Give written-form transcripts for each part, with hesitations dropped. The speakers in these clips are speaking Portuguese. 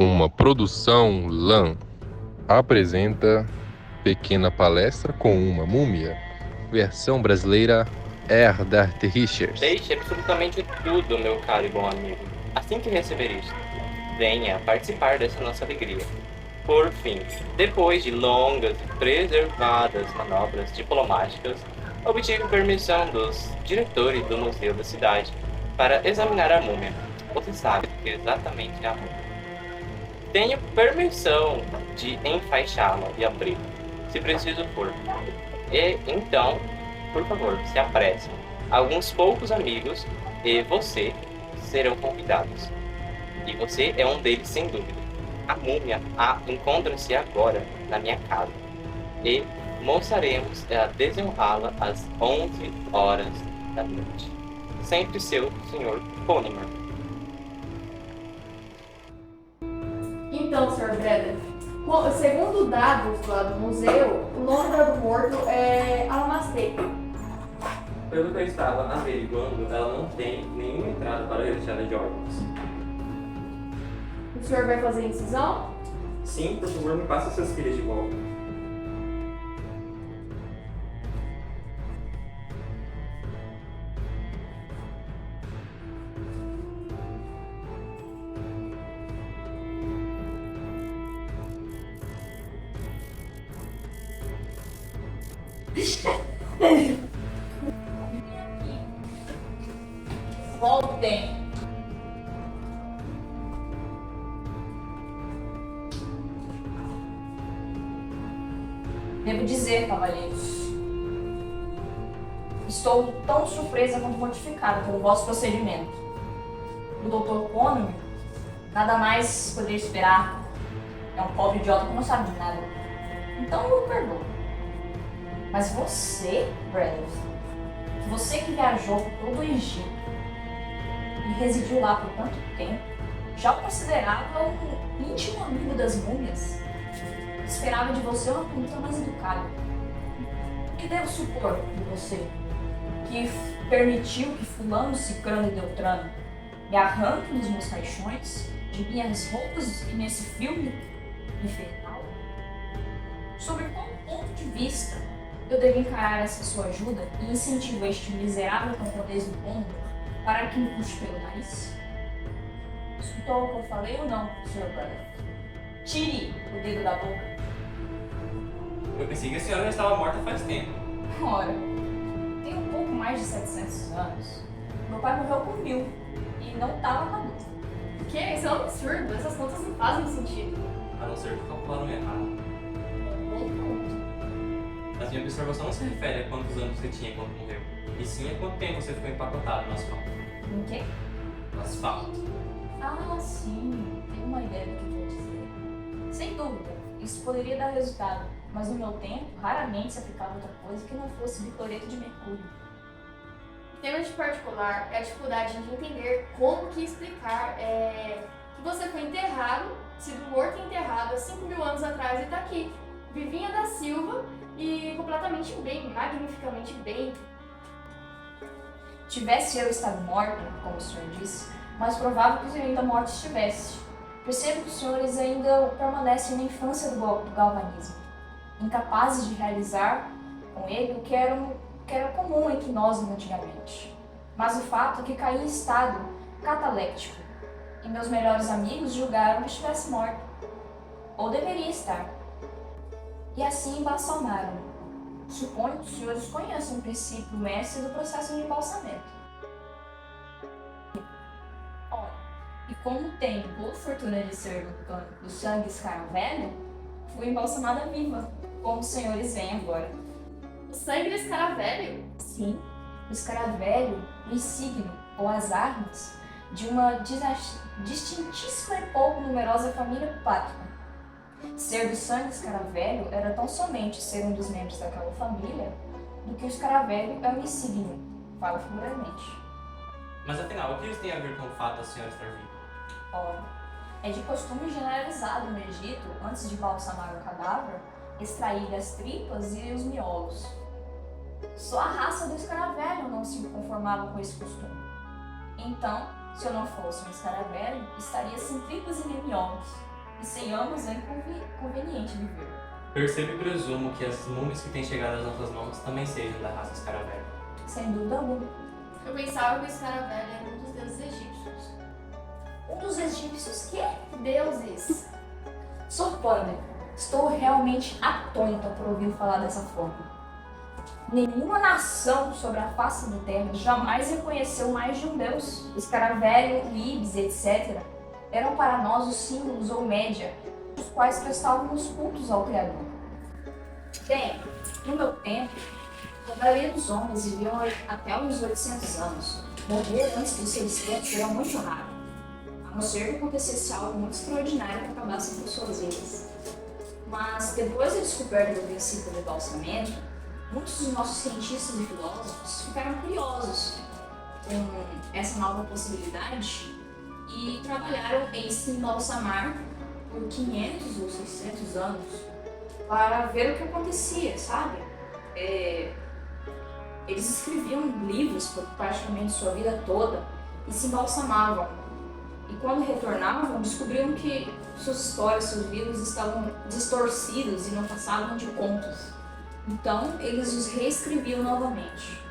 Uma produção LAM apresenta pequena palestra com uma múmia, versão brasileira Herdert Richards. Deixe absolutamente tudo, meu caro e bom amigo. Assim que receber isto, venha participar dessa nossa alegria. Por fim, depois de longas e preservadas manobras diplomáticas, obtive permissão dos diretores do museu da cidade para examinar a múmia. Você sabe o que exatamente é a múmia. Tenho permissão de enfaixá-la e abri-la, se preciso for. E então, por favor, se apresse. Alguns poucos amigos e você serão convidados. E você é um deles, sem dúvida. A múmia encontra-se agora na minha casa. E mostraremos a desonrá-la às 11 horas da noite. Sempre seu Sr. Ponyman. Então, Sr. Vedder, segundo dados lá do museu, o nome do morto é Almastei. Pelo que eu estava averiguando, ela não tem nenhuma entrada para a retirada de órgãos. O senhor vai fazer incisão? Sim, por favor, me passe essas pilhas de volta. Voltem. Devo dizer, cavalheiros, estou tão surpresa quanto mortificada pelo vosso procedimento. O Dr. Conan, nada mais poderia esperar. É um pobre idiota que não sabe de nada. Então eu o perdoo. Mas você, Brandon, você que viajou por todo o Egito e residiu lá por tanto tempo, já o considerava um íntimo amigo das múmias. Esperava de você uma conduta mais educada. O que devo supor de você? Que permitiu que fulano, cicrano e deltrano me arranquem dos meus caixões, de minhas roupas e nesse filme infernal? Sobre qual ponto de vista eu devo encarar essa sua ajuda e incentivo este miserável camponês do mundo para que me puxe pelo nariz? Escutou o que eu falei ou não, Sr. Brother? Tire o dedo da boca. Eu pensei que a senhora já estava morta faz tempo. Ora, tem um pouco mais de 700 anos. Meu pai morreu com 1000 e não estava caduco. O que? Isso é um absurdo. Essas contas não fazem sentido. A não ser que calcularam errado. Mas minha observação não se refere a quantos anos você tinha quando morreu, e sim a quanto tempo você ficou empacotado no asfalto. Em quê? No asfalto. Ah, sim. Tenho uma ideia do que quer dizer. Sem dúvida, isso poderia dar resultado, mas no meu tempo, raramente se aplicava outra coisa que não fosse bicloreto de mercúrio. O tema de particular é a dificuldade de entender como que explicar que você foi enterrado, sido morto e enterrado há 5.000 anos atrás e está aqui, Vivinha da Silva, e completamente bem, magnificamente bem. Tivesse eu estado morta, como o senhor disse, mais provável que o senhor da morte estivesse. Percebo que os senhores ainda permanecem na infância do galvanismo, incapazes de realizar com ele o que era comum entre nós antigamente. Mas o fato é que caí em estado cataléptico e meus melhores amigos julgaram que estivesse morto, ou deveria estar. E assim embalsamaram. Suponho que os senhores conheçam o princípio mestre do processo de embalsamento. Ora, e como tenho boa fortuna de ser do sangue escaravelho, fui embalsamada viva, como os senhores veem agora. O sangue do escaravelho? Sim, o escaravelho, o insígnio ou as armas de uma distintíssima e pouco numerosa família pátrica. Ser do sangue escaravelho era tão somente ser um dos membros daquela família, do que o escaravelho é um insígnio, fala figuramente. Mas afinal, o que isso tem a ver com o fato da senhora estar viva? Ora, é de costume generalizado no Egito, antes de balsamar o cadáver, extrair as tripas e os miolos. Só a raça do escaravelho não se conformava com esse costume. Então, se eu não fosse um escaravelho, estaria sem tripas e nem miolos. E sem ambos é inconveniente viver. Percebo e presumo que as múmias que têm chegado às nossas mãos também sejam da raça escaravelha. Sem dúvida alguma. Eu pensava que o escaravelho era um dos deuses egípcios. Um dos egípcios que Deuses! Sr. Potter, estou realmente atônita por ouvir falar dessa forma. Nenhuma nação sobre a face da Terra jamais reconheceu mais de um deus. Escaravelho, Ibis, etc. eram para nós os símbolos ou média, os quais prestávamos cultos ao Criador. Bem, no meu tempo, a maioria dos homens viviam até uns 800 anos. Morrer antes dos 600 era muito raro, a não ser que acontecesse algo muito extraordinário que acabasse com suas vidas. Mas depois da descoberta do princípio do embalsamento, muitos dos nossos cientistas e filósofos ficaram curiosos com essa nova possibilidade e trabalharam em se embalsamar por 500 ou 600 anos para ver o que acontecia, sabe? Eles escreviam livros por praticamente sua vida toda e se embalsamavam. E quando retornavam, descobriram que suas histórias, seus vidas estavam distorcidos e não passavam de contos. Então, eles os reescreviam novamente.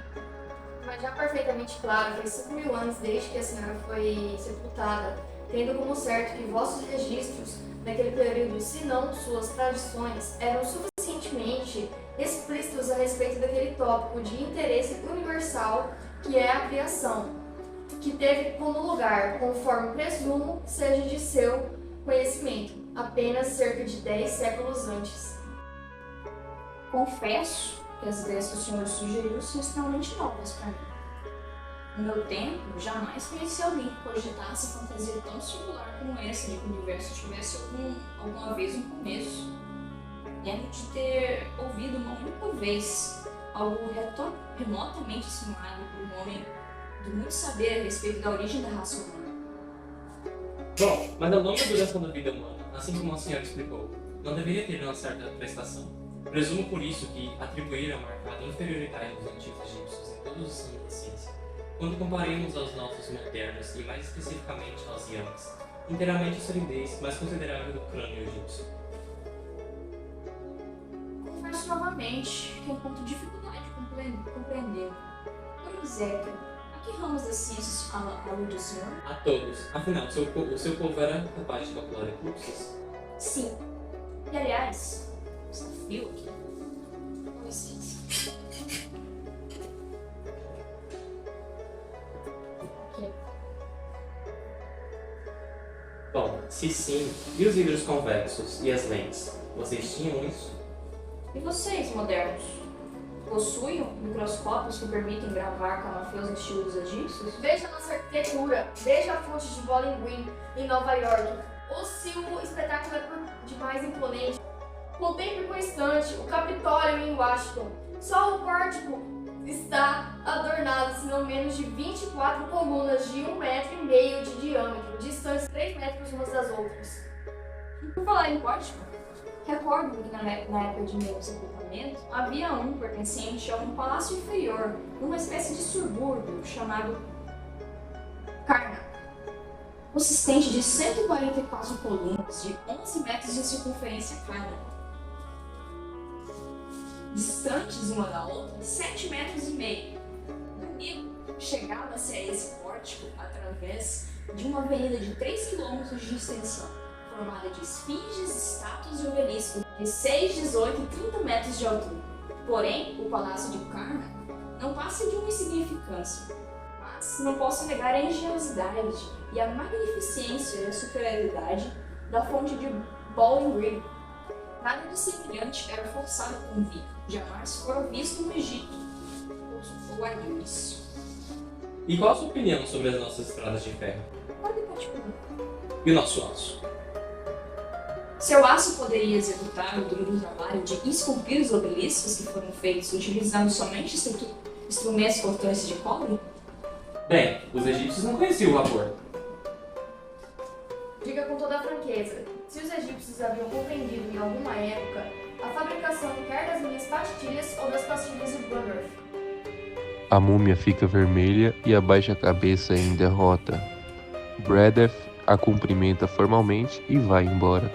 Mas já perfeitamente claro que 5.000 anos desde que a senhora foi sepultada, tendo como certo que vossos registros naquele período, se não suas tradições, eram suficientemente explícitos a respeito daquele tópico de interesse universal que é a criação, que teve como lugar, conforme presumo, seja de seu conhecimento, apenas cerca de 10 séculos antes. Confesso que as ideias que o senhor sugeriu são extremamente novas para mim. No meu tempo, jamais conheci alguém que cogitasse fantasia tão singular como essa de que o universo tivesse alguma vez um começo. Lembro de ter ouvido uma única vez algo remotamente simulado por um homem de muito saber a respeito da origem da raça humana. Bom, mas a longa duração da vida humana, assim como a senhora explicou, não deveria ter uma certa prestação. Presumo por isso que atribuíram a marcada inferioridade dos antigos egípcios em todos os ramos da ciência, quando comparemos aos nossos modernos e mais especificamente aos yamas, inteiramente a solidez mais considerável do crânio egípcio. Confesso novamente que encontro dificuldade de compreender. Por exemplo, a que ramos da ciência se fala alude o senhor? A todos. Afinal, o seu povo era capaz de calcular eclipses? Sim. E aliás, está frio aqui. Com licença. Bom, se sim, e os vidros convexos e as lentes? Vocês tinham isso? E vocês, modernos? Possuem microscópios que permitem gravar camafeus no estilo dos egípcios? Veja nossa arquitetura, veja a fonte de Bowling Green em Nova York. Ou se o espetáculo é por demais imponente, contemple com instante o Capitólio em Washington. Só o pórtico está adornado, se não menos de 24 colunas de 1,5 metro de diâmetro, distantes 3 metros umas das outras. Por falar em pórtico, recordo-me que na época de meu sepultamento havia um pertencente a um palácio inferior, numa espécie de subúrbio chamado Karnak, consistente de 144 colunas de 11 metros de circunferência cada, distantes uma da outra 7,5 metros. O amigo chegava-se a esse pórtico através de uma avenida de 3 km de extensão, formada de esfinges, estátuas e obeliscos de 6, 18 e 30 metros de altura. Porém, o Palácio de Karnak não passa de uma insignificância, mas não posso negar a engenhosidade e a magnificência e a superioridade da fonte de Bowling Green. Nada de semelhante era forçado a convir, jamais fora visto no Egito ou a Yunis. E qual a sua opinião sobre as nossas estradas de ferro? Pode continuar. E o nosso aço? Seu aço poderia executar o duro trabalho de esculpir os obeliscos que foram feitos utilizando somente instrumentos cortantes de cobre? Bem, os egípcios não conheciam o vapor. Diga com toda a franqueza, se os egípcios haviam compreendido em alguma época a fabricação quer das minhas pastilhas ou das pastilhas de Brotherf. A múmia fica vermelha e abaixa a cabeça em derrota. Bradef a cumprimenta formalmente e vai embora.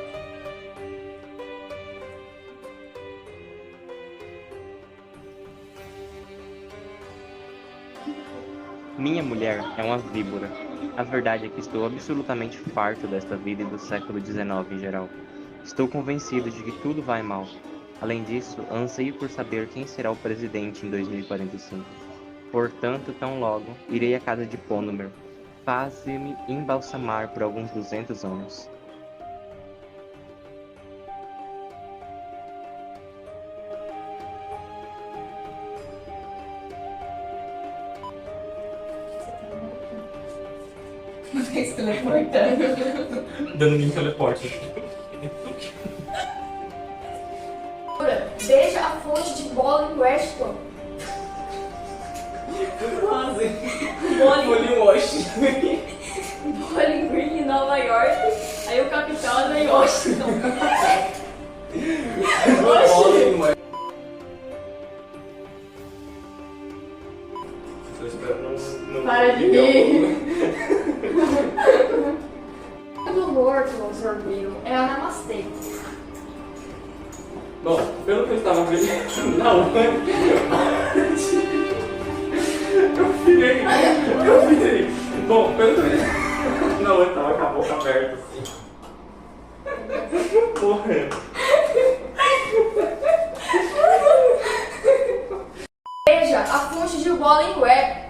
Minha mulher é uma víbora. A verdade é que estou absolutamente farto desta vida e do século XIX em geral. Estou convencido de que tudo vai mal. Além disso, anseio por saber quem será o presidente em 2045. Portanto, tão logo, irei à casa de Ponomer. Faze-me embalsamar por alguns 200 anos. Se teleportando. Dando um teleporte. Veja a fonte de bola em Washington. Bowling Washington. Bowling Green em Nova York. Aí o capital é em Washington. Bowling Washington. Eu espero não Para de rir. Do morto, Zorbeiro, é a Namastê. Bom, pelo que eu estava vendo na web, eu virei. Bom, pelo que eu na web tava com a boca aberta assim. Correndo. Veja a fonte de bola em Web.